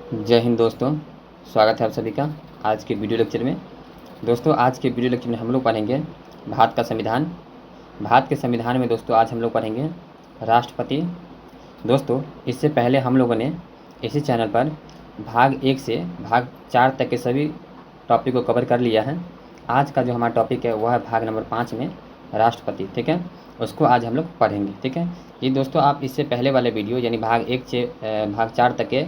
जय हिंद दोस्तों। स्वागत है आप सभी का आज के वीडियो लेक्चर में। दोस्तों आज के वीडियो लेक्चर में हम लोग पढ़ेंगे भारत का संविधान। भारत के संविधान में दोस्तों आज हम लोग पढ़ेंगे राष्ट्रपति। दोस्तों इससे पहले हम लोगों ने इसी चैनल पर भाग 1 से भाग 4 तक के सभी टॉपिक को कवर कर लिया है। आज का जो हमारा टॉपिक है वह है भाग नंबर 5 में राष्ट्रपति। ठीक है, उसको आज हम लोग पढ़ेंगे। ठीक है, ये दोस्तों आप इससे पहले वाले वीडियो यानी भाग 1 से भाग 4 तक के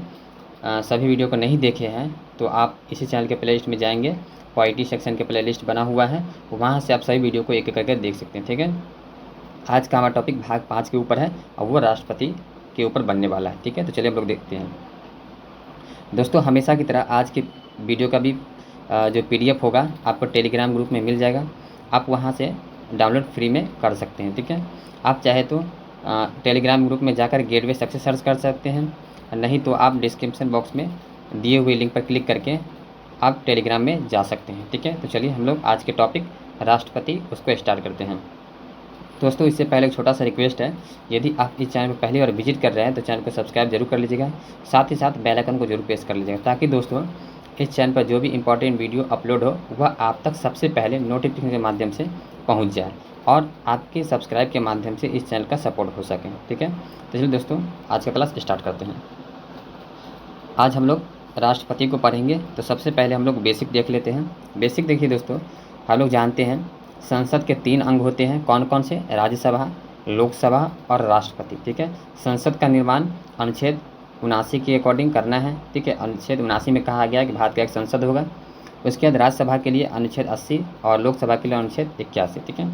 सभी वीडियो को नहीं देखे हैं तो आप इसी चैनल के प्लेलिस्ट में जाएंगे। पॉलिटी सेक्शन के प्लेलिस्ट बना हुआ है, वहाँ से आप सभी वीडियो को एक एक करके देख सकते हैं। ठीक है, आज का हमारा टॉपिक भाग 5 के ऊपर है और वो राष्ट्रपति के ऊपर बनने वाला है। ठीक है, तो चलिए हम लोग देखते हैं। दोस्तों हमेशा की तरह आज के वीडियो का भी जो PDF होगा आपको टेलीग्राम ग्रुप में मिल जाएगा। आप वहाँ से डाउनलोड फ्री में कर सकते हैं। ठीक है, आप चाहे तो टेलीग्राम ग्रुप में जाकर गेटवे सक्सेस सर्च कर सकते हैं, नहीं तो आप डिस्क्रिप्शन बॉक्स में दिए हुए लिंक पर क्लिक करके आप टेलीग्राम में जा सकते हैं। ठीक है, तो चलिए हम लोग आज के टॉपिक राष्ट्रपति उसको स्टार्ट करते हैं। दोस्तों इससे पहले एक छोटा सा रिक्वेस्ट है, यदि आप इस चैनल पर पहली बार विजिट कर रहे हैं तो चैनल को सब्सक्राइब जरूर कर लीजिएगा, साथ ही साथ बेल आइकन को जरूर प्रेस कर लीजिएगा ताकि दोस्तों इस चैनल पर जो भी इंपॉर्टेंट वीडियो अपलोड हो वह आप तक सबसे पहले नोटिफिकेशन के माध्यम से पहुँच जाए और आपके सब्सक्राइब के माध्यम से इस चैनल का सपोर्ट हो सके। ठीक है, तो चलिए दोस्तों आज का क्लास स्टार्ट करते हैं। आज हम लोग राष्ट्रपति को पढ़ेंगे, तो सबसे पहले हम लोग बेसिक देख लेते हैं। बेसिक देखिए दोस्तों, हम लोग जानते हैं संसद के 3 अंग होते हैं। कौन कौन से? राज्यसभा, लोकसभा और राष्ट्रपति। ठीक है, संसद का निर्माण अनुच्छेद 79 के अकॉर्डिंग करना है। ठीक है, अनुच्छेद 79 में कहा गया है कि भारत का एक संसद होगा। उसके बाद राज्यसभा के लिए अनुच्छेद 80 और लोकसभा के लिए अनुच्छेद 81। ठीक है,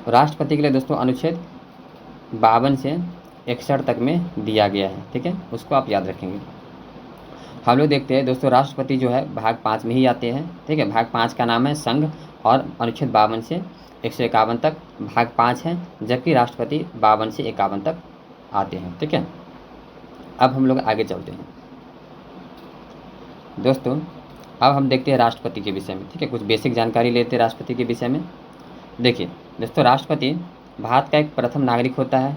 राष्ट्रपति के लिए दोस्तों अनुच्छेद 52 से 61 तक में दिया गया है। ठीक है, उसको आप याद रखेंगे। हम लोग देखते हैं दोस्तों राष्ट्रपति जो है भाग 5 में ही आते हैं। ठीक है, भाग 5 का नाम है संघ और अनुच्छेद 52 से 151 तक भाग 5 है, जबकि राष्ट्रपति 52 से 51 तक आते हैं। ठीक है, अब हम लोग आगे चलते हैं। दोस्तों अब हम देखते हैं राष्ट्रपति के विषय में। ठीक है, कुछ बेसिक जानकारी लेते हैं राष्ट्रपति के विषय में। देखिए दोस्तों, राष्ट्रपति भारत का एक प्रथम नागरिक होता है,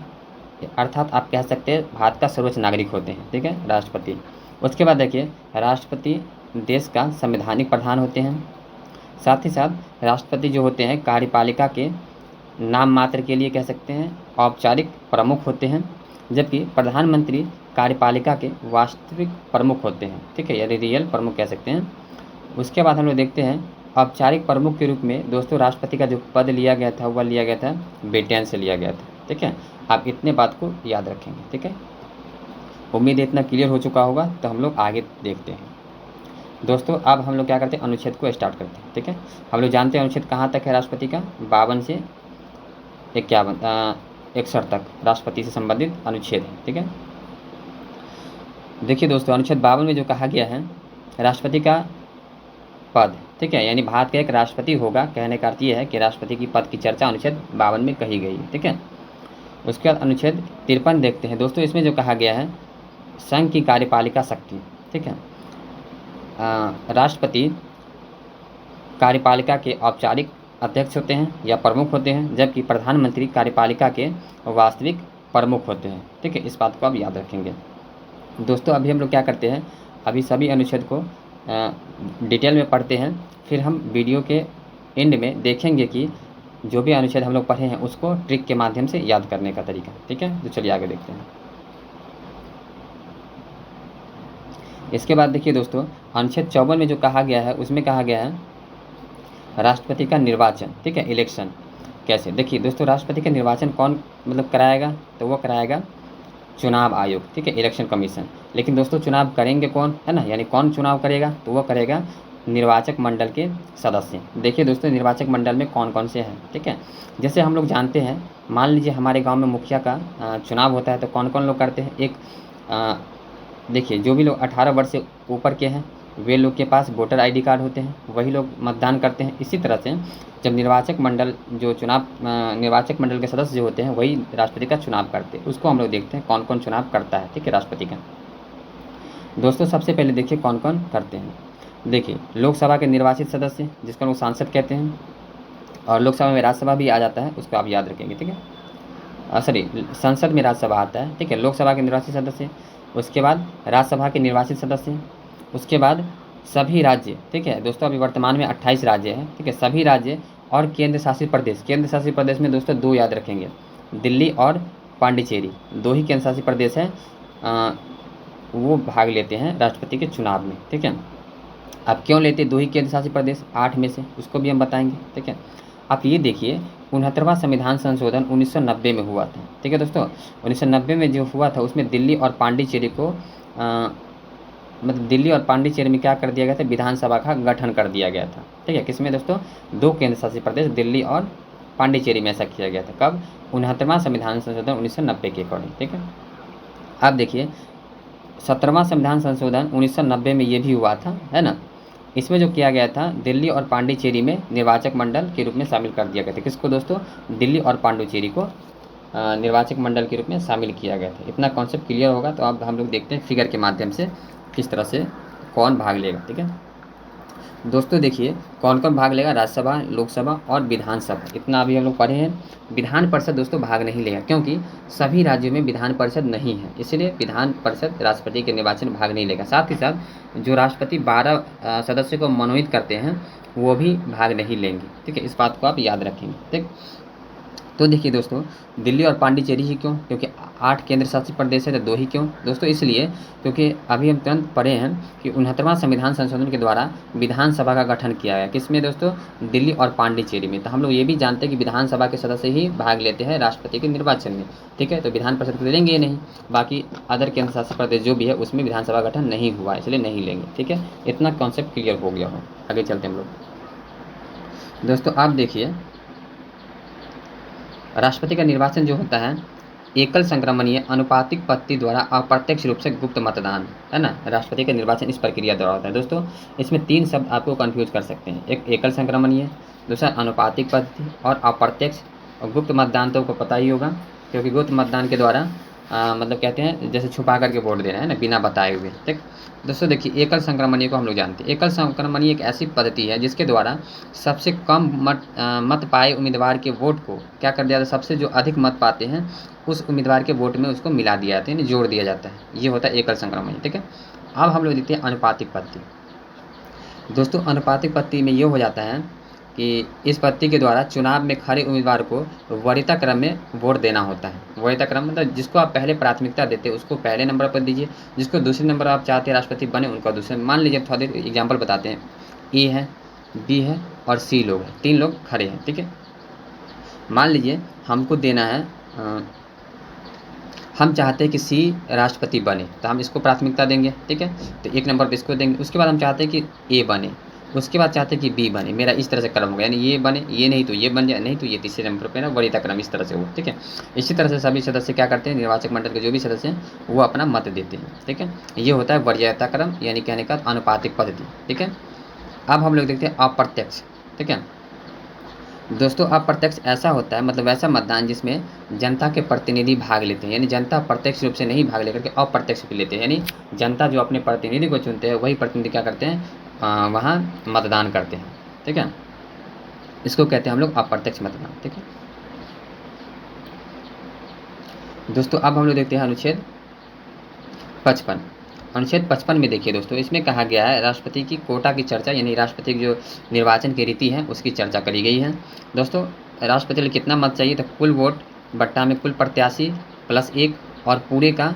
अर्थात आप कह सकते हैं भारत का सर्वोच्च नागरिक होते हैं। ठीक है, राष्ट्रपति। उसके बाद देखिए राष्ट्रपति देश का संवैधानिक प्रधान होते हैं। साथ ही साथ राष्ट्रपति जो होते हैं कार्यपालिका के नाम मात्र के लिए कह सकते हैं औपचारिक प्रमुख होते हैं, जबकि प्रधानमंत्री कार्यपालिका के वास्तविक प्रमुख होते हैं। ठीक है, यानी रियल प्रमुख कह सकते हैं। उसके बाद हम लोग देखते हैं औपचारिक प्रमुख के रूप में दोस्तों राष्ट्रपति का जो पद लिया गया था वह लिया गया था ब्रिटेन से लिया गया था। ठीक है, आप इतने बात को याद रखेंगे। ठीक है, उम्मीद है इतना क्लियर हो चुका होगा। तो हम लोग आगे देखते हैं। दोस्तों अब हम लोग क्या करते हैं, अनुच्छेद को स्टार्ट करते हैं। ठीक है, हम लोग जानते हैं अनुच्छेद कहाँ तक है राष्ट्रपति का, 52 से 61 तक राष्ट्रपति से संबंधित अनुच्छेद है। ठीक है, देखिए दोस्तों अनुच्छेद 52 में जो कहा गया है राष्ट्रपति का पद, ठीक है, यानी भारत का एक राष्ट्रपति होगा, कहने का अर्थ ये है कि राष्ट्रपति की पद की चर्चा अनुच्छेद 52 में कही गई है। ठीक है, उसके बाद अनुच्छेद 53 देखते हैं। दोस्तों इसमें जो कहा गया है संघ की कार्यपालिका शक्ति। ठीक है, राष्ट्रपति कार्यपालिका के औपचारिक अध्यक्ष होते हैं या प्रमुख होते हैं, जबकि प्रधानमंत्री कार्यपालिका के वास्तविक प्रमुख होते हैं। ठीक है, इस बात को आप याद रखेंगे। दोस्तों अभी हम लोग क्या करते हैं, अभी सभी अनुच्छेद को डिटेल में पढ़ते हैं, फिर हम वीडियो के एंड में देखेंगे कि जो भी अनुच्छेद हम लोग पढ़े हैं उसको ट्रिक के माध्यम से याद करने का तरीका। ठीक है, तो चलिए आगे देखते हैं। इसके बाद देखिए दोस्तों अनुच्छेद 54 में जो कहा गया है उसमें कहा गया है राष्ट्रपति का निर्वाचन। ठीक है, इलेक्शन कैसे। देखिए दोस्तों राष्ट्रपति का निर्वाचन कौन कराएगा, तो वो कराएगा चुनाव आयोग। ठीक है, इलेक्शन कमीशन। लेकिन दोस्तों चुनाव करेंगे कौन, है ना, यानी कौन चुनाव करेगा, तो वो करेगा निर्वाचक मंडल के सदस्य। देखिए दोस्तों निर्वाचक मंडल में कौन कौन से हैं। ठीक है, जैसे हम लोग जानते हैं, मान लीजिए हमारे गांव में मुखिया का चुनाव होता है तो कौन कौन लोग करते हैं। एक देखिए जो भी लोग 18 वर्ष से ऊपर के हैं वे लोग के पास वोटर ID कार्ड होते हैं, वही लोग मतदान करते हैं। इसी तरह से जब निर्वाचक मंडल के सदस्य जो होते हैं वही राष्ट्रपति का चुनाव करते हैं। उसको हम लोग देखते हैं कौन कौन चुनाव करता है। ठीक है, राष्ट्रपति का। दोस्तों सबसे पहले देखिए कौन कौन करते हैं। देखिए लोकसभा के निर्वाचित सदस्य जिसको लोग सांसद कहते हैं, और लोकसभा में राज्यसभा भी आ जाता है, उसको आप याद रखेंगे। ठीक है, सॉरी संसद में राज्यसभा आता है। ठीक है, लोकसभा के निर्वाचित सदस्य, उसके बाद राज्यसभा के निर्वाचित सदस्य, उसके बाद सभी राज्य, ठीक है दोस्तों, अभी वर्तमान में 28 राज्य हैं, ठीक है, सभी राज्य और केंद्र शासित प्रदेश। केंद्र शासित प्रदेश में दोस्तों 2 याद रखेंगे, दिल्ली और पांडिचेरी, 2 ही केंद्र शासित प्रदेश हैं, वो भाग लेते हैं राष्ट्रपति के चुनाव में, ठीक है। अब क्यों लेते 2 ही केंद्र शासित प्रदेश 8 में से, उसको भी हम बताएंगे, ठीक है। आप ये देखिए 69वां संविधान संशोधन 1990 में हुआ था, ठीक है दोस्तों। 1990 में जो हुआ था उसमें दिल्ली और पांडिचेरी को मतलब दिल्ली और पांडिचेरी में क्या कर दिया गया था, विधानसभा का गठन कर दिया गया था, ठीक है। किसमें दोस्तों, 2 केंद्र शासित प्रदेश दिल्ली और पांडिचेरी में ऐसा किया गया था। कब, 69वां संविधान संशोधन 1990 के अकॉर्डिंग, ठीक है। अब देखिए 17वां संविधान संशोधन 1990 में ये भी हुआ था, है ना। इसमें जो किया गया था, दिल्ली और पांडिचेरी में निर्वाचक मंडल के रूप में शामिल कर दिया गया था। किसको दोस्तों, दिल्ली और पांडिचेरी को निर्वाचक मंडल के रूप में शामिल किया गया था। इतना कॉन्सेप्ट क्लियर होगा तो अब हम लोग देखते हैं फिगर के माध्यम से किस तरह से कौन भाग लेगा, ठीक है दोस्तों। देखिए कौन कौन भाग लेगा, राज्यसभा, लोकसभा और विधानसभा, इतना अभी हम लोग पढ़े हैं। विधान परिषद दोस्तों भाग नहीं लेगा, क्योंकि सभी राज्यों में विधान परिषद नहीं है, इसलिए विधान परिषद राष्ट्रपति के निर्वाचन में भाग नहीं लेगा। साथ ही साथ जो राष्ट्रपति 12 सदस्यों को मनोनीत करते हैं वो भी भाग नहीं लेंगे, ठीक है। इस बात को आप याद रखेंगे, ठीक। तो देखिए दोस्तों, दिल्ली और पांडिचेरी ही क्यों, क्योंकि 8 केंद्र शासित प्रदेश है, तो 2 ही क्यों दोस्तों, इसलिए क्योंकि अभी हम तुरंत पढ़े हैं कि 69वां संविधान संशोधन के द्वारा विधानसभा का गठन किया गया। किसमें दोस्तों, दिल्ली और पांडिचेरी में। तो हम लोग ये भी जानते हैं कि विधानसभा के सदस्य ही भाग लेते हैं राष्ट्रपति के निर्वाचन में, ठीक है। तो विधान परिषद को लेंगे नहीं, बाकी अदर केंद्र शासित प्रदेश जो भी है उसमें विधानसभा गठन नहीं हुआ, इसलिए नहीं लेंगे, ठीक है। इतना कॉन्सेप्ट क्लियर हो गया हो। आगे चलते हैं हम लोग। दोस्तों आप देखिए राष्ट्रपति का निर्वाचन जो होता है एकल संक्रमणीय अनुपातिक पद्धति द्वारा अप्रत्यक्ष रूप से गुप्त मतदान, है ना। राष्ट्रपति का निर्वाचन इस प्रक्रिया द्वारा होता है दोस्तों। इसमें 3 शब्द आपको कंफ्यूज कर सकते हैं, एक एकल संक्रमणीय, दूसरा अनुपातिक पद्धति और अप्रत्यक्ष। और गुप्त मतदान तो आपको पता ही होगा, क्योंकि गुप्त मतदान के द्वारा मतलब कहते हैं जैसे छुपा करके वोट देना, है ना, बिना बताए हुए, ठीक दोस्तों। देखिए एकल संक्रमणीय को हम लोग जानते हैं। एकल संक्रमणीय एक ऐसी पद्धति है जिसके द्वारा सबसे कम मत पाए उम्मीदवार के वोट को क्या कर दिया जाता है, सबसे जो अधिक मत पाते हैं उस उम्मीदवार के वोट में उसको मिला दिया जाता है, यानी जोड़ दिया जाता है। ये होता है एकल संक्रमणीय, ठीक है। अब हम लोग देखते हैं अनुपातिक पद्धति। दोस्तों अनुपातिक पद्धति में ये हो जाता है कि इस पद्धति के द्वारा चुनाव में खड़े उम्मीदवार को वरीयता क्रम में वोट देना होता है। वरीयता क्रम मतलब जिसको आप पहले प्राथमिकता देते हैं उसको पहले नंबर पर दीजिए, जिसको दूसरे नंबर आप चाहते हैं राष्ट्रपति बने उनका दूसरे। मान लीजिए थोड़ा देर एग्जाम्पल बताते हैं, ए है, बी है और सी लोग हैं, 3 लोग खड़े हैं, ठीक है। मान लीजिए हमको देना है हम चाहते हैं कि सी राष्ट्रपति बने, तो हम इसको प्राथमिकता देंगे, ठीक है। तो 1 नंबर पर इसको देंगे। उसके बाद हम चाहते हैं कि ए बने, उसके बाद चाहते हैं कि बी बने। मेरा इस तरह से क्रम होगा, यानी ये बने, ये नहीं तो ये बन जाए, नहीं तो ये तीसरे नंबर पे ना वरीयता क्रम इस तरह से हो, ठीक है। इसी तरह से सभी सदस्य क्या करते हैं, निर्वाचक मंडल के जो भी सदस्य हैं वो अपना मत देते हैं, ठीक है। ये होता है वरीयता क्रम, यानी कहने का अनुपातिक पद्धति, ठीक है। अब हम लोग देखते हैं अप्रत्यक्ष, ठीक है दोस्तों। अप्रत्यक्ष ऐसा होता है मतलब ऐसा मतदान जिसमें जनता के प्रतिनिधि भाग लेते हैं, यानी जनता प्रत्यक्ष रूप से नहीं भाग लेकर के अप्रत्यक्ष भी लेते हैं, यानी जनता जो अपने प्रतिनिधि को चुनते हैं वही प्रतिनिधि क्या करते हैं वहाँ मतदान करते हैं, ठीक है। इसको कहते हैं हम लोग अप्रत्यक्ष मतदान, ठीक है दोस्तों। अब हम लोग देखते हैं अनुच्छेद 55। अनुच्छेद 55 में देखिए दोस्तों, इसमें कहा गया है राष्ट्रपति की कोटा की चर्चा, यानी राष्ट्रपति की जो निर्वाचन की रीति है उसकी चर्चा करी गई है दोस्तों। राष्ट्रपति के लिए कितना मत चाहिए, तो कुल वोट बट्टा में कुल प्रत्याशी प्लस 1 और पूरे का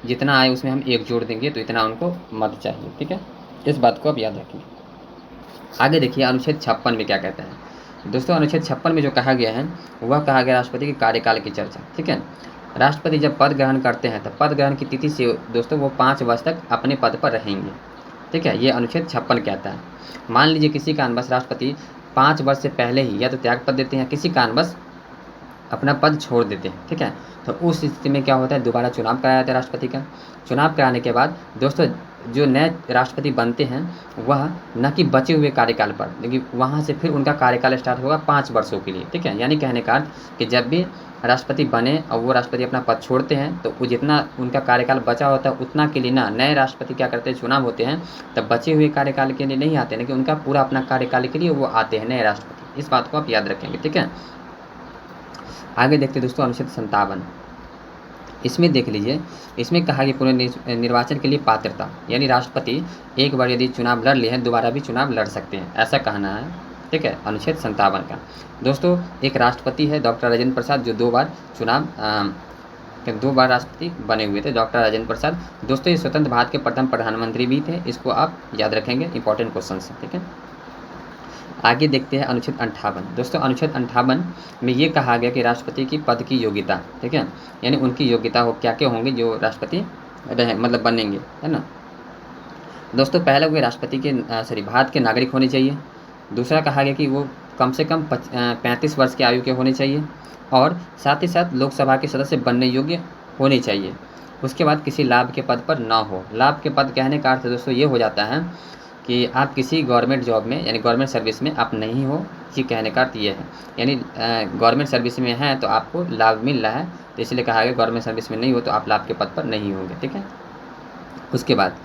जितना आए उसमें हम 1 जोड़ देंगे, तो इतना उनको मत चाहिए, ठीक है। इस बात को आप याद रखिए। आगे देखिए अनुच्छेद 56 में क्या कहता है दोस्तों। अनुच्छेद 56 में जो कहा गया है वह कहा गया राष्ट्रपति के कार्यकाल की चर्चा, ठीक है। राष्ट्रपति जब पद ग्रहण करते हैं तो पद ग्रहण की तिथि से दोस्तों वो 5 वर्ष तक अपने पद पर रहेंगे, ठीक है। ये अनुच्छेद 56 कहता है। मान लीजिए किसी कारणवश राष्ट्रपति 5 वर्ष से पहले ही या तो त्याग पद देते हैं, किसी कारणवश अपना पद छोड़ देते हैं, ठीक है। तो उस स्थिति में क्या होता है, दोबारा चुनाव कराया जाता है राष्ट्रपति का। चुनाव कराने के बाद दोस्तों जो नए राष्ट्रपति बनते हैं वह न कि बचे हुए कार्यकाल पर, लेकिन वहाँ से फिर उनका कार्यकाल स्टार्ट होगा 5 वर्षों के लिए, ठीक है। यानी कहने का अर्थ कि जब भी राष्ट्रपति बने और वो राष्ट्रपति अपना पद छोड़ते हैं तो वो जितना उनका कार्यकाल बचा होता है उतना के लिए ना नए राष्ट्रपति क्या करते हैं, चुनाव होते हैं, तब बचे हुए कार्यकाल के लिए नहीं आते, लेकिन उनका पूरा अपना कार्यकाल के लिए वो आते हैं नए राष्ट्रपति। इस बात को आप याद रखेंगे, ठीक है। आगे देखते हैं दोस्तों अनुच्छेद 57। इसमें देख लीजिए, इसमें कहा कि पुनर्निर्वाचन के लिए पात्रता, यानी राष्ट्रपति एक बार यदि चुनाव लड़ लिए हैं दोबारा भी चुनाव लड़ सकते हैं, ऐसा कहना है। ठीक है, अनुच्छेद 57 का। दोस्तों एक राष्ट्रपति है डॉक्टर राजेंद्र प्रसाद, जो 2 बार चुनाव 2 बार राष्ट्रपति बने हुए थे, डॉक्टर राजेंद्र प्रसाद। दोस्तों ये स्वतंत्र भारत के प्रथम प्रधानमंत्री भी थे, इसको आप याद रखेंगे, इंपॉर्टेंट क्वेश्चन है। ठीक है, आगे देखते हैं अनुच्छेद 58। दोस्तों अनुच्छेद 58 में ये कहा गया कि राष्ट्रपति की पद की योग्यता, ठीक है, यानी उनकी योग्यता हो क्या क्या होंगी जो राष्ट्रपति रहे मतलब बनेंगे, है ना। दोस्तों पहला वो राष्ट्रपति के भारत के नागरिक होने चाहिए। दूसरा कहा गया कि वो कम से कम 35 वर्ष की आयु के होने चाहिए और साथ ही साथ लोकसभा के सदस्य बनने योग्य होने चाहिए। उसके बाद किसी लाभ के पद पर ना हो। लाभ के पद कहने का अर्थ दोस्तों ये हो जाता है कि आप किसी गवर्नमेंट जॉब में यानी गवर्नमेंट सर्विस में आप नहीं हो, ये कहने का अर्थ ये है। यानी गवर्नमेंट सर्विस में हैं तो आपको लाभ मिल रहा है, तो इसलिए कहा गया गवर्नमेंट सर्विस में नहीं हो तो आप लाभ के पद पर नहीं होंगे। ठीक है, उसके बाद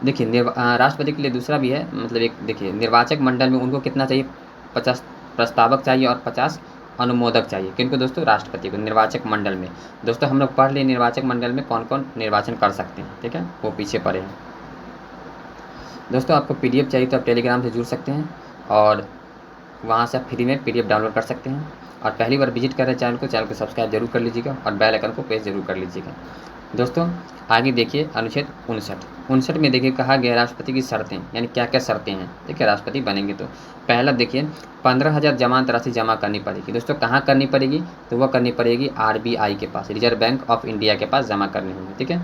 देखिए राष्ट्रपति के लिए दूसरा भी है, मतलब एक देखिए निर्वाचक मंडल में उनको कितना चाहिए, 50 प्रस्तावक चाहिए और 50 अनुमोदक चाहिए। किनको दोस्तों, राष्ट्रपति को निर्वाचक मंडल में। दोस्तों हम लोग पढ़ लिए निर्वाचक मंडल में कौन कौन निर्वाचन कर सकते हैं, ठीक है, वो पीछे पढ़े हैं। दोस्तों आपको PDF चाहिए तो आप टेलीग्राम से जुड़ सकते हैं और वहाँ से आप फ्री में PDF डाउनलोड कर सकते हैं। और पहली बार विजिट कर रहे हैं चैनल को सब्सक्राइब जरूर कर लीजिएगा और बेल आइकन को प्रेस जरूर कर लीजिएगा। दोस्तों आगे देखिए अनुच्छेद 59 में देखिए कहा गया राष्ट्रपति की शर्तें, यानी क्या क्या शर्तें हैं, ठीक है, राष्ट्रपति बनेंगे तो। पहला देखिए 15,000 जमानत राशि जमा करनी पड़ेगी। दोस्तों कहाँ करनी पड़ेगी, तो वह करनी पड़ेगी RBI के पास, रिजर्व बैंक ऑफ इंडिया के पास जमा करनी होगी। ठीक है,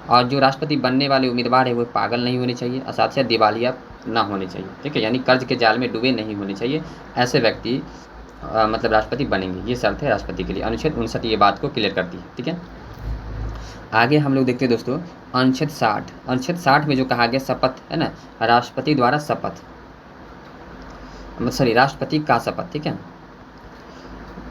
और जो राष्ट्रपति बनने वाले उम्मीदवार है वो पागल नहीं होने चाहिए और साथ ही साथ दिवालिया ना होने चाहिए। ठीक है, यानी कर्ज के जाल में डूबे नहीं होने चाहिए, ऐसे व्यक्ति मतलब राष्ट्रपति बनेंगे। ये शर्त है राष्ट्रपति के लिए। अनुच्छेद 59 ये बात को क्लियर करती है। ठीक है, आगे हम लोग देखते हैं दोस्तों अनुच्छेद 60। अनुच्छेद 60 में जो कहा गया शपथ है ना, राष्ट्रपति द्वारा शपथ, राष्ट्रपति का शपथ। ठीक है,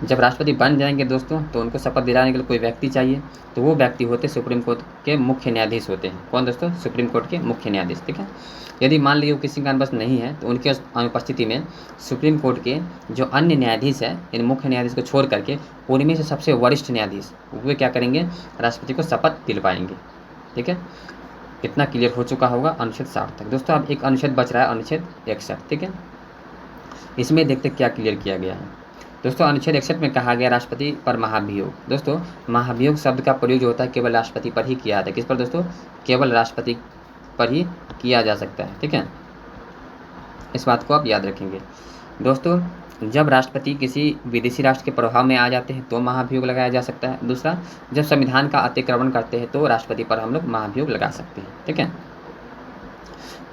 जब राष्ट्रपति बन जाएंगे दोस्तों तो उनको शपथ दिलाने के लिए कोई व्यक्ति चाहिए, तो वो व्यक्ति होते सुप्रीम कोर्ट के मुख्य न्यायाधीश होते हैं। कौन दोस्तों, सुप्रीम कोर्ट के मुख्य न्यायाधीश। ठीक है, यदि मान लीजिए किसी कारणवश नहीं है तो उनकी अनुपस्थिति में सुप्रीम कोर्ट के जो अन्य न्यायाधीश है, इन मुख्य न्यायाधीश को छोड़ करके उनमें से सबसे वरिष्ठ न्यायाधीश वे क्या करेंगे, राष्ट्रपति को शपथ दिलवाएंगे। ठीक है, कितना क्लियर हो चुका होगा अनुच्छेद 60 तक। दोस्तों अब एक अनुच्छेद बच रहा है, अनुच्छेद 61। ठीक है, इसमें देखते क्या क्लियर किया गया है। दोस्तों अनुच्छेद 61 में कहा गया राष्ट्रपति पर महाभियोग। दोस्तों महाभियोग शब्द का प्रयोग जो होता है केवल राष्ट्रपति पर ही किया जाता है। किस पर दोस्तों, केवल राष्ट्रपति पर ही किया जा सकता है। ठीक है, इस बात को आप याद रखेंगे। दोस्तों जब राष्ट्रपति किसी विदेशी राष्ट्र के प्रभाव में आ जाते हैं तो महाभियोग लगाया जा सकता है। दूसरा, जब संविधान का अतिक्रमण करते हैं तो राष्ट्रपति पर हम लोग महाभियोग लगा सकते हैं। ठीक है,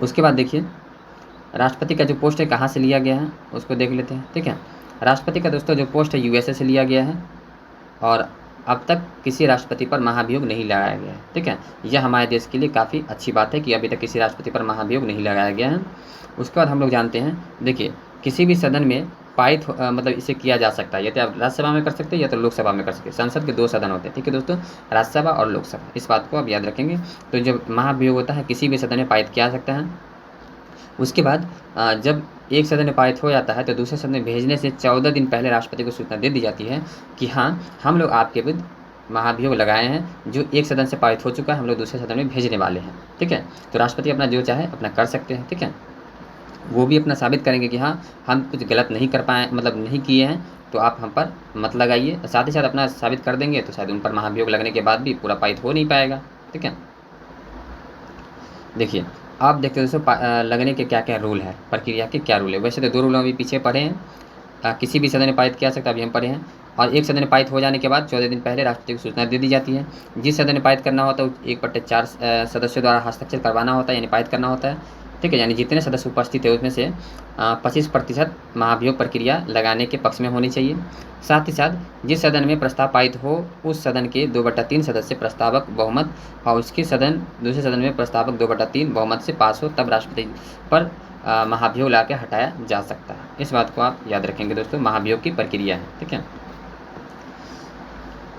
उसके बाद देखिए राष्ट्रपति का जो पोस्ट है कहाँ से लिया गया है उसको देख लेते हैं। ठीक है, राष्ट्रपति का दोस्तों जो पोस्ट है USA से लिया गया है और अब तक किसी राष्ट्रपति पर महाभियोग नहीं लगाया गया है। ठीक है, यह हमारे देश के लिए काफ़ी अच्छी बात है कि अभी तक किसी राष्ट्रपति पर महाभियोग नहीं लगाया गया है। उसके बाद हम लोग जानते हैं, देखिए किसी भी सदन में पारित मतलब इसे किया जा सकता है, या तो आप राज्यसभा में कर सकते हैं या तो लोकसभा में कर सकते हैं। संसद के 2 सदन होते हैं। ठीक है दोस्तों, राज्यसभा और लोकसभा, इस बात को आप याद रखेंगे। तो जब महाभियोग होता है किसी भी सदन में पारित किया जा सकता है। उसके बाद जब एक सदन में पारित हो जाता है तो दूसरे सदन में भेजने से 14 दिन पहले राष्ट्रपति को सूचना दे दी जाती है कि हाँ हम लोग आपके विरुद्ध महाभियोग लगाए हैं, जो एक सदन से पारित हो चुका है हम लोग दूसरे सदन में भेजने वाले हैं। ठीक है, तो राष्ट्रपति अपना जो चाहे अपना कर सकते हैं। ठीक है, वो भी अपना साबित करेंगे कि हाँ हम कुछ गलत नहीं कर पाए, मतलब नहीं किए हैं, तो आप हम पर मत लगाइए। साथ ही साथ अपना साबित कर देंगे तो शायद उन पर महाभियोग लगने के बाद भी पूरा पारित हो नहीं पाएगा। ठीक है, देखिए आप देखते हो दोस्तों लगने के क्या क्या रूल है, प्रक्रिया के क्या रूल है। वैसे तो 2 रूल अभी पीछे पढ़े हैं, किसी भी सदन में पारित किया सकता अभी हम पढ़े हैं, और एक सदन में पारित हो जाने के बाद 14 दिन पहले राष्ट्रपति को सूचना दे दी जाती है। जिस सदन में पारित करना होता है 1/4 सदस्यों द्वारा हस्ताक्षर करवाना होता है, यानी पारित करना होता है। ठीक है, यानी जितने सदस्य उपस्थित है उसमें से 25% महाभियोग प्रक्रिया लगाने के पक्ष में होनी चाहिए। साथ ही साथ जिस सदन में प्रस्ताव पारित हो उस सदन के 2/3 सदस्य प्रस्तावक बहुमत और उसके दूसरे सदन में प्रस्तावक 2/3 बहुमत से पास हो, तब राष्ट्रपति पर महाभियोग ला के हटाया जा सकता है। इस बात को आप याद रखेंगे दोस्तों, महाभियोग की प्रक्रिया है। ठीक है,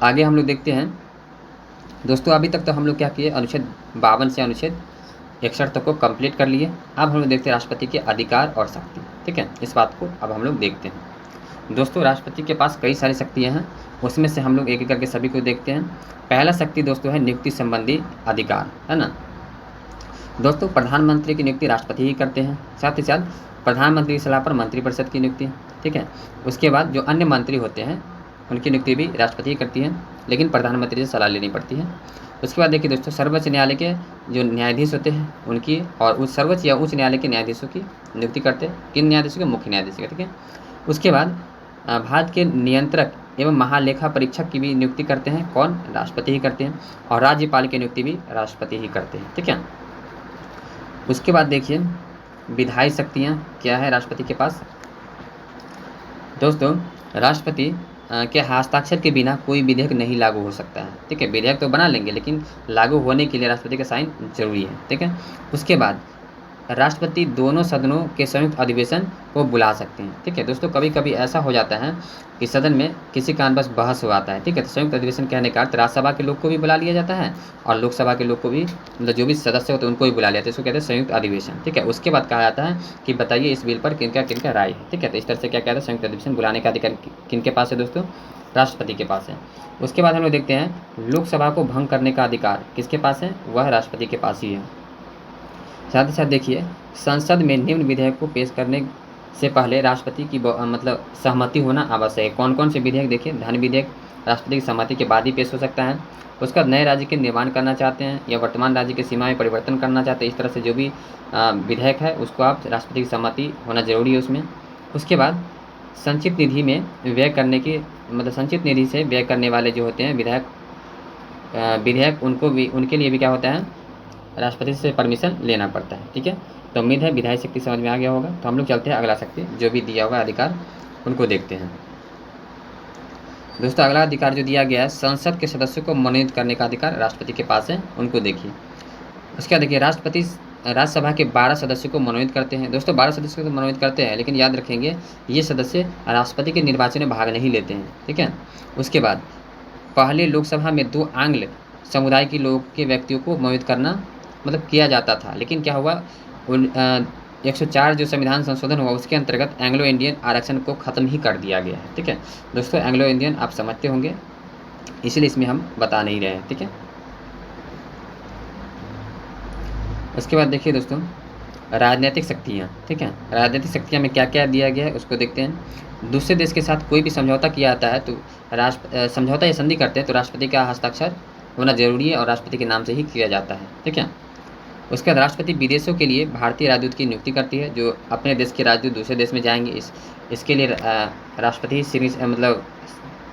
आगे हम लोग देखते हैं दोस्तों। अभी तक तो हम लोग क्या किए, अनुच्छेद 52 से अनुच्छेद 61 तक को कंप्लीट कर लिए। अब हम लोग देखते हैं राष्ट्रपति के अधिकार और शक्ति। ठीक है, इस बात को अब हम लोग देखते हैं। दोस्तों राष्ट्रपति के पास कई सारी शक्तियाँ हैं, उसमें से हम लोग एक एक करके सभी को देखते हैं। पहला शक्ति दोस्तों है नियुक्ति संबंधी अधिकार, है ना। दोस्तों प्रधानमंत्री की नियुक्ति राष्ट्रपति ही करते हैं, साथ ही साथ प्रधानमंत्री की सलाह पर मंत्रिपरिषद की नियुक्ति, ठीक है। उसके बाद जो अन्य मंत्री होते हैं उनकी नियुक्ति भी राष्ट्रपति ही करती है, लेकिन प्रधानमंत्री से सलाह लेनी पड़ती है। उसके बाद देखिए दोस्तों सर्वोच्च न्यायालय के जो न्यायाधीश होते हैं उनकी और उस सर्वोच्च या उच्च न्यायालय के न्यायाधीशों की नियुक्ति करते हैं, किन न्यायाधीशों के, मुख्य न्यायाधीश, ठीक है। उसके बाद भारत के नियंत्रक एवं महालेखा परीक्षक की भी नियुक्ति करते हैं, कौन, राष्ट्रपति ही करते हैं। और राज्यपाल की नियुक्ति भी राष्ट्रपति ही करते हैं, ठीक है। उसके बाद देखिए विधायी शक्तियाँ क्या है राष्ट्रपति के पास। दोस्तों राष्ट्रपति के हस्ताक्षर के बिना कोई विधेयक नहीं लागू हो सकता है, ठीक है। विधेयक तो बना लेंगे लेकिन लागू होने के लिए राष्ट्रपति का साइन जरूरी है, ठीक है। उसके बाद राष्ट्रपति दोनों सदनों के संयुक्त अधिवेशन को बुला सकते हैं, ठीक है। दोस्तों कभी कभी ऐसा हो जाता है कि सदन में किसी कारणवश बहस हो आता है, ठीक है, तो संयुक्त अधिवेशन कहने का अर्थ राज्यसभा के लोग को भी बुला लिया जाता है और लोकसभा के लोग को भी, मतलब जो भी सदस्य होते हैं उनको भी बुला लिया जाता है, इसको कहते हैं संयुक्त अधिवेशन, ठीक है। उसके बाद कहा जाता है कि बताइए इस बिल पर किनका किनका राय है, ठीक है। तो इस तरह से क्या कहते हैं, संयुक्त अधिवेशन बुलाने का अधिकार किनके पास है दोस्तों, राष्ट्रपति के पास है। उसके बाद हम लोग देखते हैं लोकसभा को भंग करने का अधिकार किसके पास है, वह राष्ट्रपति के पास ही है। साथ ही साथ देखिए संसद में निम्न विधेयक को पेश करने से पहले राष्ट्रपति की मतलब सहमति होना आवश्यक है। कौन कौन से विधेयक, देखिए धन विधेयक राष्ट्रपति की सहमति के बाद ही पेश हो सकता है। उसके बाद नए राज्य के निर्माण करना चाहते हैं या वर्तमान राज्य की सीमा में परिवर्तन करना चाहते हैं, इस तरह से जो भी विधेयक है उसको आप राष्ट्रपति की सहमति होना जरूरी है उसमें। उसके बाद संचित निधि में व्यय करने की, मतलब संचित निधि से व्यय करने वाले जो होते हैं विधेयक उनको भी, उनके लिए भी क्या होता है, राष्ट्रपति से परमिशन लेना पड़ता है, ठीक है। तो उम्मीद है विधायी शक्ति समझ में आ गया होगा। तो हम लोग चलते हैं अगला शक्ति, जो भी दिया हुआ अधिकार उनको देखते हैं। दोस्तों अगला अधिकार जो दिया गया है संसद के सदस्यों को मनोनीत करने का अधिकार राष्ट्रपति के पास है, उनको देखिए। उसके बाद देखिए राष्ट्रपति राज्यसभा के 12 सदस्यों को मनोनीत करते हैं। दोस्तों 12 सदस्यों को मनोनीत करते हैं, लेकिन याद रखेंगे ये सदस्य राष्ट्रपति के निर्वाचन में भाग नहीं लेते हैं, ठीक है। उसके बाद पहले लोकसभा में 2 आंग्ल समुदाय के लोग के व्यक्तियों को मनोनीत करना मतलब किया जाता था, लेकिन क्या हुआ 104 जो संविधान संशोधन हुआ उसके अंतर्गत एंग्लो इंडियन आरक्षण को ख़त्म ही कर दिया गया है, ठीक है। दोस्तों एंग्लो इंडियन आप समझते होंगे, इसलिए इसमें हम बता नहीं रहे हैं, ठीक है। उसके बाद देखिए दोस्तों राजनीतिक शक्तियाँ, ठीक है। राजनीतिक शक्तियाँ में क्या क्या दिया गया है उसको देखते हैं। दूसरे देश के साथ कोई भी समझौता किया जाता है तो समझौता या संधि करते हैं तो राष्ट्रपति का हस्ताक्षर होना जरूरी है और राष्ट्रपति के नाम से ही किया जाता है, ठीक है। उसके बाद राष्ट्रपति विदेशों के लिए भारतीय राजदूत की नियुक्ति करती है, जो अपने देश के राजदूत दूसरे देश में जाएंगे इसके लिए राष्ट्रपति ही मतलब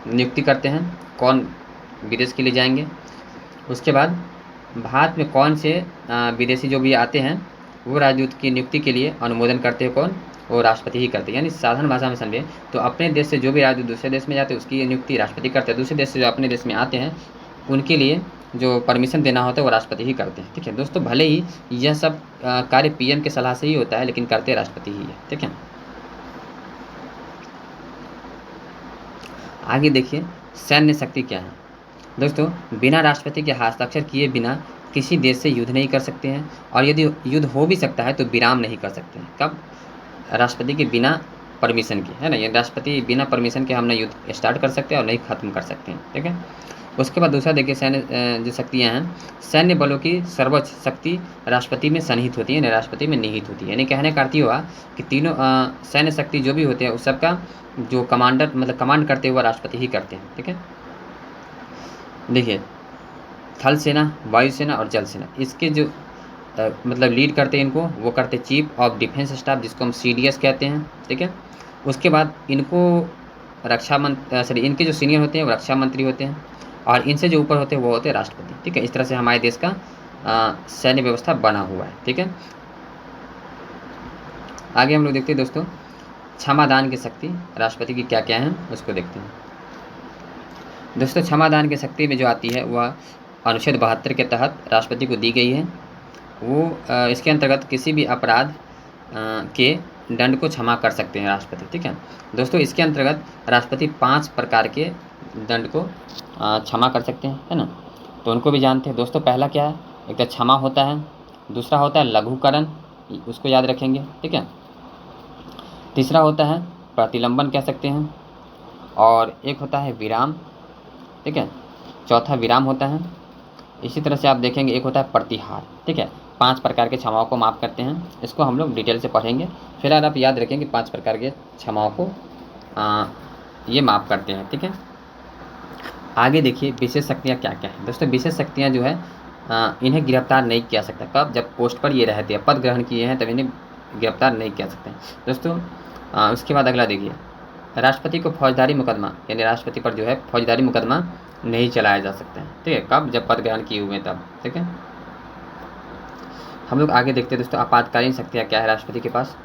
नियुक्ति करते हैं, कौन विदेश के लिए जाएंगे। उसके बाद भारत में कौन से विदेशी जो भी आते हैं वो राजदूत की नियुक्ति के लिए अनुमोदन करते हैं, कौन, वो राष्ट्रपति ही करते हैं। यानी साधारण भाषा में समझे तो अपने देश से जो भी राजदूत दूसरे देश में जाते हैं उसकी नियुक्ति राष्ट्रपति करते हैं, दूसरे देश से जो अपने देश में आते हैं उनके लिए जो परमिशन देना होता है वो राष्ट्रपति ही करते हैं, ठीक है। दोस्तों भले ही यह सब कार्य पीएम के सलाह से ही होता है, लेकिन करते राष्ट्रपति ही है, ठीक है। आगे देखिए सैन्य शक्ति क्या है। दोस्तों बिना राष्ट्रपति के हस्ताक्षर किए बिना किसी देश से युद्ध नहीं कर सकते हैं, और यदि युद्ध हो भी सकता है तो विराम नहीं कर सकते हैं। कब, राष्ट्रपति के बिना परमिशन के, है ना। ये राष्ट्रपति बिना परमिशन के हम न युद्ध स्टार्ट कर सकते हैं और नहीं ख़त्म कर सकते हैं, ठीक है। उसके बाद दूसरा देखिए सैन्य जो शक्तियाँ हैं, सैन्य बलों की सर्वोच्च शक्ति राष्ट्रपति में सन्निहित होती है, राष्ट्रपति में निहित होती है। यानी कहने का अर्थ ये हुआ कि तीनों सैन्य शक्ति जो भी होते हैं उस सबका जो कमांडर मतलब कमांड करते हुए राष्ट्रपति ही करते हैं, ठीक है। देखिए थल सेना, वायुसेना और जल सेना, इसके जो मतलब लीड करते हैं इनको, वो करते चीफ ऑफ डिफेंस स्टाफ, जिसको हम CDS कहते हैं, ठीक है। उसके बाद इनको इनके जो सीनियर होते हैं वो रक्षा मंत्री होते हैं, और इनसे जो ऊपर होते हैं वो होते हैं राष्ट्रपति, ठीक है। इस तरह से हमारे देश का सैन्य व्यवस्था बना हुआ है, ठीक है। आगे हम लोग देखते हैं दोस्तों क्षमादान की शक्ति राष्ट्रपति की क्या क्या है उसको देखते हैं। दोस्तों क्षमादान की शक्ति में जो आती है वह अनुच्छेद 72 के तहत राष्ट्रपति को दी गई है। वो इसके अंतर्गत किसी भी अपराध के दंड को क्षमा कर सकते हैं राष्ट्रपति, ठीक है। दोस्तों इसके अंतर्गत राष्ट्रपति 5 प्रकार के दंड को क्षमा कर सकते हैं, है ना। तो उनको भी जानते हैं दोस्तों। पहला क्या है, एक तो क्षमा होता है, दूसरा होता है लघुकरण, उसको याद रखेंगे, ठीक है। तीसरा होता है प्रतिलंबन कह सकते हैं, और एक होता है विराम, ठीक है। चौथा विराम होता है। इसी तरह से आप देखेंगे एक होता है प्रतिहार, ठीक है। 5 प्रकार के क्षमाओं को माफ़ करते हैं, इसको हम लोग डिटेल से पढ़ेंगे। फिलहाल आप याद रखेंगे 5 प्रकार के क्षमाओं को ये माफ़ करते हैं, ठीक है। आगे देखिए विशेष शक्तियाँ क्या क्या है दोस्तों। विशेष शक्तियाँ जो है इन्हें गिरफ्तार नहीं किया सकता। कब? जब पोस्ट पर ये रहते हैं, पद ग्रहण किए हैं, तब इन्हें गिरफ्तार नहीं किया सकते दोस्तों। उसके बाद अगला देखिए, राष्ट्रपति को फौजदारी मुकदमा, यानी राष्ट्रपति पर जो है फौजदारी मुकदमा नहीं चलाया जा सकता है, ठीक है। कब? जब पद ग्रहण किए हुए हैं तब, ठीक है। हम लोग आगे देखते हैं दोस्तों, आपातकालीन शक्तियाँ क्या है राष्ट्रपति के पास।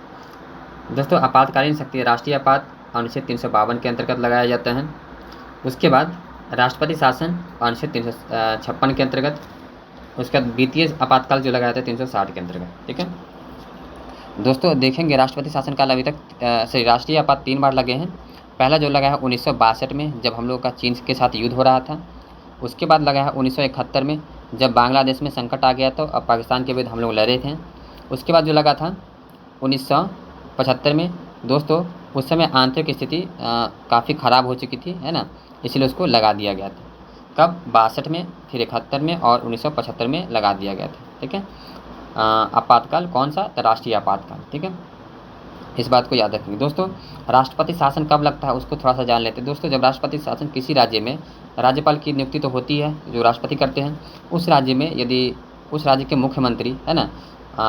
दोस्तों आपातकालीन शक्ति राष्ट्रीय आपात अनुच्छेद 352 के अंतर्गत लगाया जाता है। उसके बाद राष्ट्रपति शासन अनुच्छेद 356 के अंतर्गत। उसके बाद वित्तीय आपातकाल जो लगाया था 360 के अंतर्गत, ठीक है। दोस्तों देखेंगे राष्ट्रपति शासन काल अभी तक राष्ट्रीय आपात 3 बार लगे हैं। पहला जो लगा है 1962 में, जब हम लोग का चीन के साथ युद्ध हो रहा था। उसके बाद लगा है 1971 में, जब बांग्लादेश में संकट आ गया तो अब पाकिस्तान के विरुद्ध हम लोग लड़े थे। उसके बाद जो लगा था 1975 में दोस्तों, उस समय आंतरिक स्थिति काफ़ी ख़राब हो चुकी थी, है ना, इसलिए उसको लगा दिया गया था। कब? 62 में, फिर 71 में और 1975 में लगा दिया गया था, ठीक है। आपातकाल कौन सा? तो राष्ट्रीय आपातकाल, ठीक है। इस बात को याद रखेंगे दोस्तों। राष्ट्रपति शासन कब लगता है उसको थोड़ा सा जान लेते हैं दोस्तों। जब राष्ट्रपति शासन किसी राज्य में, राज्यपाल की नियुक्ति तो होती है जो राष्ट्रपति करते हैं, उस राज्य में यदि उस राज्य के मुख्यमंत्री, है ना,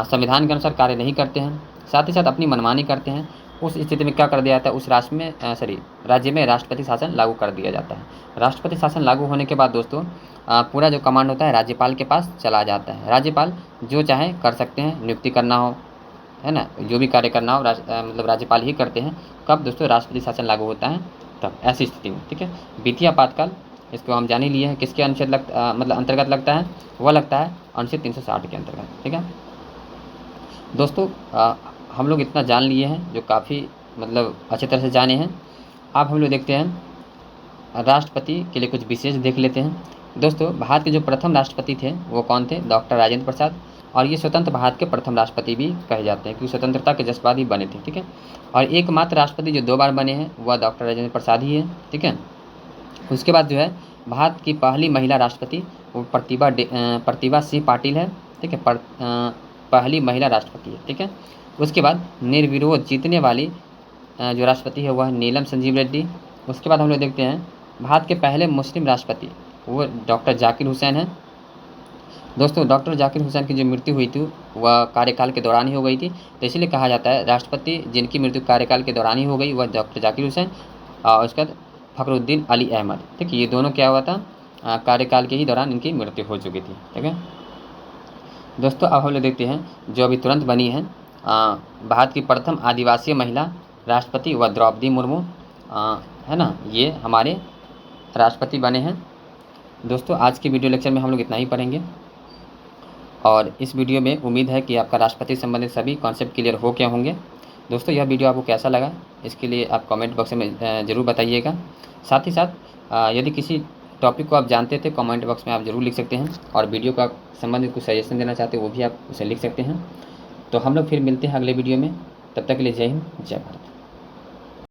संविधान के अनुसार कार्य नहीं करते हैं, साथ ही साथ अपनी मनमानी करते हैं, उस स्थिति में क्या कर दिया जाता है, उस राज्य में राष्ट्रपति शासन लागू कर दिया जाता है। राष्ट्रपति शासन लागू होने के बाद दोस्तों पूरा जो कमांड होता है राज्यपाल के पास चला जाता है। राज्यपाल जो चाहे कर सकते हैं, नियुक्ति करना हो, है ना, जो भी कार्य करना हो मतलब राज्यपाल ही करते हैं। कब दोस्तों? राष्ट्रपति शासन लागू होता है तब, ऐसी स्थिति में, ठीक है। वित्तीय आपातकाल इसको हम जान ही लिए हैं, किसके अनुच्छेद मतलब अंतर्गत लगता है, वह लगता है अनुच्छेद 360 के अंतर्गत, ठीक है। दोस्तों हम लोग इतना जान लिए हैं जो काफ़ी मतलब अच्छी तरह से जाने हैं। अब हम लोग देखते हैं राष्ट्रपति के लिए कुछ विशेष देख लेते हैं दोस्तों। भारत के जो प्रथम राष्ट्रपति थे वो कौन थे? डॉक्टर राजेंद्र प्रसाद। और ये स्वतंत्र भारत के प्रथम राष्ट्रपति भी कहे जाते हैं, क्योंकि स्वतंत्रता के जज्बात ही बने थे, ठीक है। और एकमात्र राष्ट्रपति जो 2 बार बने हैं वह डॉक्टर राजेंद्र प्रसाद ही है, ठीक है। उसके बाद जो है भारत की पहली महिला राष्ट्रपति वो प्रतिभा सिंह पाटिल है, ठीक है। पहली महिला राष्ट्रपति है, ठीक है। उसके बाद निर्विरोध जीतने वाली जो राष्ट्रपति है वह नीलम संजीव रेड्डी। उसके बाद हम लोग देखते हैं भारत के पहले मुस्लिम राष्ट्रपति वो डॉक्टर जाकिर हुसैन है। दोस्तों डॉक्टर जाकिर हुसैन की जो मृत्यु हुई थी वह कार्यकाल के दौरान ही हो गई थी, तो इसलिए कहा जाता है राष्ट्रपति जिनकी मृत्यु कार्यकाल के दौरान ही हो गई वह डॉक्टर जाकिर हुसैन और उसके बाद फखरुद्दीन अली अहमद, ठीक है। ये दोनों क्या हुआ था, कार्यकाल के ही दौरान इनकी मृत्यु हो चुकी थी, ठीक है। दोस्तों अब हम लोग देखते हैं जो अभी तुरंत बनी है भारत की प्रथम आदिवासी महिला राष्ट्रपति व द्रौपदी मुर्मू, है ना, ये हमारे राष्ट्रपति बने हैं। दोस्तों आज की वीडियो लेक्चर में हम लोग इतना ही पढ़ेंगे और इस वीडियो में उम्मीद है कि आपका राष्ट्रपति संबंधित सभी कॉन्सेप्ट क्लियर हो गए होंगे। दोस्तों यह वीडियो आपको कैसा लगा इसके लिए आप कमेंट बॉक्स में ज़रूर बताइएगा। साथ ही साथ यदि किसी टॉपिक को आप जानते थे कमेंट बॉक्स में आप ज़रूर लिख सकते हैं और वीडियो का संबंधित कुछ सजेशन देना चाहते हैं वो भी आप उसे लिख सकते हैं। तो हम लोग फिर मिलते हैं अगले वीडियो में, तब तक के लिए जय हिंद जय भारत।